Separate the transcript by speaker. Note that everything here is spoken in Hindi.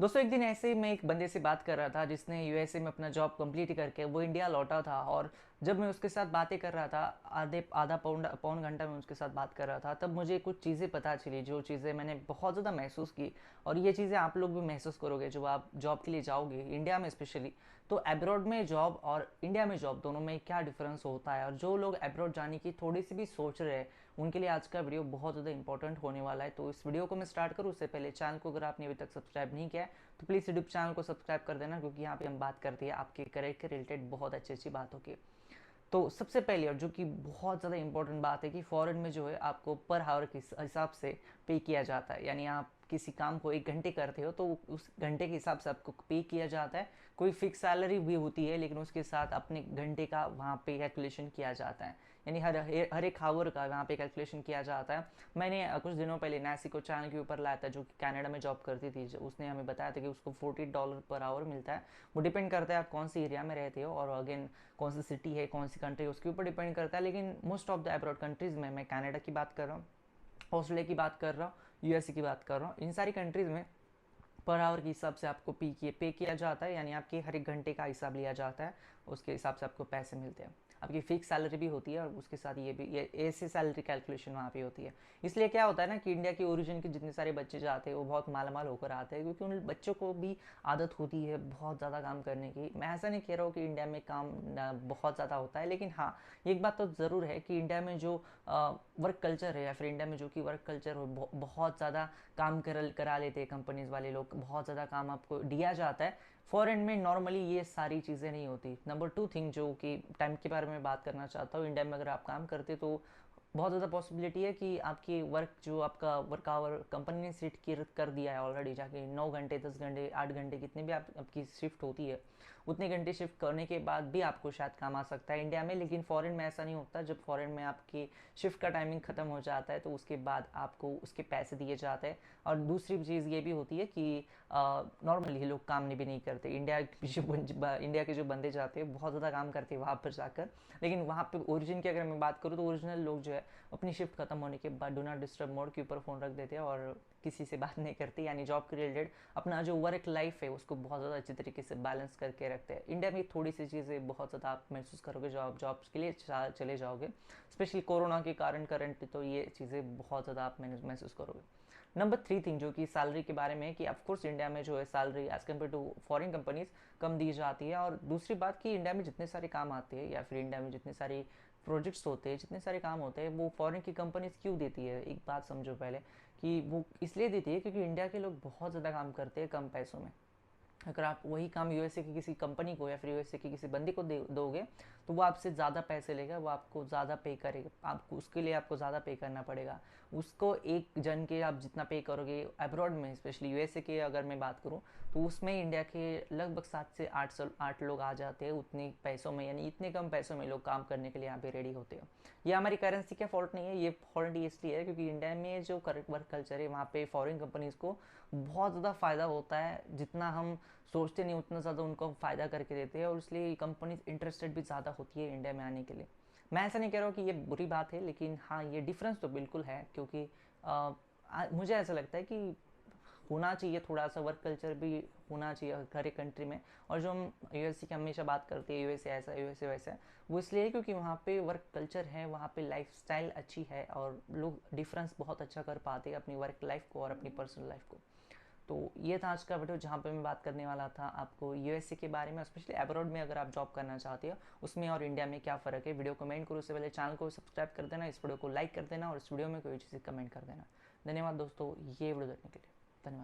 Speaker 1: दोस्तों एक दिन ऐसे ही मैं एक बंदे से बात कर रहा था जिसने यूएसए में अपना जॉब कंप्लीट करके वो इंडिया लौटा था। और जब मैं उसके साथ बातें कर रहा था, आधे आधा पौन पौन घंटा मैं उसके साथ बात कर रहा था, तब मुझे कुछ चीज़ें पता चली, जो चीज़ें मैंने बहुत ज़्यादा महसूस की। और ये चीज़ें आप लोग भी महसूस करोगे जब आप जॉब के लिए जाओगे इंडिया में स्पेशली। तो अब्रॉड में जॉब और इंडिया में जॉब दोनों में क्या डिफरेंस होता है, और जो लोग अब्रॉड जाने की थोड़ी सी भी सोच रहे हैं उनके लिए आज का वीडियो बहुत ज़्यादा इंपॉर्टेंट होने वाला है। तो इस वीडियो को मैं स्टार्ट करूँ उससे पहले चैनल को अगर आपने अभी तक सब्सक्राइब नहीं किया है तो प्लीज़ यूट्यूब चैनल को सब्सक्राइब कर देना, क्योंकि यहाँ पे हम बात करते हैं आपके करियर के रिलेटेड बहुत अच्छी अच्छी बातों की। तो सबसे पहले और जो कि बहुत ज़्यादा इंपॉर्टेंट बात है कि फॉरेन में जो है आपको पर आवर के हिसाब से पे किया जाता है। यानी आप किसी काम को 1 घंटे करते हो तो उस घंटे के हिसाब से आपको पे किया जाता है। कोई फिक्स सैलरी भी होती है लेकिन उसके साथ अपने घंटे का वहाँ पे कैलकुलेशन किया जाता है। यानी हर एक आवर का वहाँ पे कैलकुलेशन किया जाता है। मैंने कुछ दिनों पहले नैसी को चैनल के ऊपर लाया था, जो कि कनाडा में जॉब करती थी। उसने हमें बताया था कि उसको $40 पर आवर मिलता है। वो डिपेंड करता है आप कौन सी एरिया में रहते हो, और अगेन कौन सी सिटी है, कौन सी कंट्री, उसके ऊपर डिपेंड करता है। लेकिन most of the abroad countries में, मैं कनाडा की बात कर रहा हूँ, ऑस्ट्रेलिया की बात कर रहा हूँ, यूएसए की बात कर रहा हूँ, इन सारी कंट्रीज़ में पर आवर के हिसाब से आपको पे किया जाता है। यानी आपके हर एक घंटे का हिसाब लिया जाता है, उसके हिसाब से आपको पैसे मिलते हैं। आपकी फिक्स सैलरी भी होती है और उसके साथ ये ऐसे सैलरी कैलकुलेशन वहाँ पे होती है। इसलिए क्या होता है ना कि इंडिया के ओरिजिन के जितने सारे बच्चे जाते हैं वो बहुत मालामाल होकर आते हैं, क्योंकि उन बच्चों को भी आदत होती है बहुत ज़्यादा काम करने की। मैं ऐसा नहीं कह रहा हूँ कि इंडिया में काम बहुत ज़्यादा होता है, लेकिन हाँ, एक बात तो ज़रूर है कि इंडिया में जो वर्क कल्चर है, या फिर इंडिया में जो कि वर्क कल्चर हो, बहुत ज़्यादा काम करा लेते हैं कंपनीज वाले लोग, बहुत ज़्यादा काम आपको दिया जाता है। फॉरेन में नॉर्मली ये सारी चीज़ें नहीं होती। नंबर टू थिंग जो कि टाइम के बारे में बात करना चाहता हूँ, इंडिया में अगर आप काम करते तो बहुत ज़्यादा पॉसिबिलिटी है कि आपकी वर्क जो आपका वर्क आवर कंपनी ने सेट कर दिया है ऑलरेडी, जाके 9 घंटे 10 घंटे 8 घंटे कितने भी आपकी शिफ्ट होती है, उतने घंटे शिफ्ट करने के बाद भी आपको शायद काम आ सकता है इंडिया में। लेकिन फॉरेन में ऐसा नहीं होता। जब फॉरेन में आपकी शिफ्ट का टाइमिंग ख़त्म हो जाता है तो उसके बाद आपको उसके पैसे दिए जाते हैं। और दूसरी चीज़ ये भी होती है कि नॉर्मली लोग काम भी नहीं करते। इंडिया के जो बंदे जाते हैं बहुत ज़्यादा काम करते हैं वहाँ पर जाकर। लेकिन वहाँ पे ओरिजिन की अगर मैं बात करूँ तो ओरिजिनल लोग जो है अपनी शिफ्ट खत्म होने के बाद डू नॉट डिस्टर्ब मोड के ऊपर फ़ोन रख देते हैं और किसी से बात नहीं करते। यानी जॉब के रिलेटेड अपना जो वर्क लाइफ है उसको बहुत ज़्यादा अच्छी तरीके से बैलेंस करके रखते हैं। इंडिया में थोड़ी सी चीज़ें बहुत ज़्यादा आप महसूस करोगे जो आप जॉब्स के लिए चले जाओगे, स्पेशली कोरोना के कारण करंट, तो ये चीज़ें बहुत ज़्यादा आप महसूस करोगे। नंबर थ्री थिंग जो कि सैलरी के बारे में है कि ऑफकोर्स इंडिया में जो है salary as compare to foreign companies कम दी जाती है। और दूसरी बात कि इंडिया में जितने सारे काम आते हैं, या फिर इंडिया में जितने सारे प्रोजेक्ट्स होते हैं, जितने सारे काम होते हैं, वो फॉरेन की कंपनीज क्यों देती है? एक बात समझो पहले कि वो इसलिए देती है क्योंकि इंडिया के लोग बहुत ज़्यादा काम करते हैं कम पैसों में। अगर आप वही काम यूएसए की किसी कंपनी को या फिर यूएसए की किसी बंदे को दोगे तो वो आपसे ज़्यादा पैसे लेगा, वो आपको ज़्यादा पे करेगा, आपको उसके लिए आपको ज़्यादा पे करना पड़ेगा। उसको एक जन के आप जितना पे करोगे अब्रॉड में, स्पेशली यूएसए के अगर मैं बात करूँ, तो उसमें इंडिया के लगभग 7 से 8 लोग आ जाते हैं उतने पैसों में। यानी इतने कम पैसों में लोग काम करने के लिए यहाँ पे रेडी होते हैं। ये हमारी करेंसी का फॉल्ट नहीं है, ये फॉल्ट इसलिए है क्योंकि इंडिया में जो वर्क कल्चर है वहाँ पे फॉरेन कंपनीज़ को बहुत ज़्यादा फ़ायदा होता है। जितना हम सोचते नहीं उतना ज़्यादा उनको फ़ायदा करके देते हैं, और इसलिए कंपनीज इंटरेस्टेड भी ज़्यादा होती है इंडिया में आने के लिए। मैं ऐसा नहीं कह रहा हूँ कि ये बुरी बात है, लेकिन हाँ, ये डिफरेंस तो बिल्कुल है। क्योंकि मुझे ऐसा लगता है कि होना चाहिए थोड़ा सा वर्क कल्चर भी होना चाहिए हर एक कंट्री में। और जो हम यूएसए की हमेशा बात करते हैं यूएसए ऐसा यूएसए वैसा, वो इसलिए है क्योंकि वहाँ पे वर्क कल्चर है, वहाँ पे लाइफ स्टाइल अच्छी है, और लोग डिफरेंस बहुत अच्छा कर पाते हैं अपनी वर्क लाइफ को और अपनी पर्सनल लाइफ को। तो ये था आज का वीडियो जहाँ पे मैं बात करने वाला था आपको यूएसए के बारे में, स्पेशली अब्रॉड में अगर आप जॉब करना चाहते हो उसमें और इंडिया में क्या फ़र्क है। वीडियो कमेंट करो, उससे पहले चैनल को सब्सक्राइब कर देना, इस वीडियो को लाइक कर देना, और इस वीडियो में कोई चीज़ कमेंट कर देना। धन्यवाद दोस्तों ये वीडियो देखने के लिए।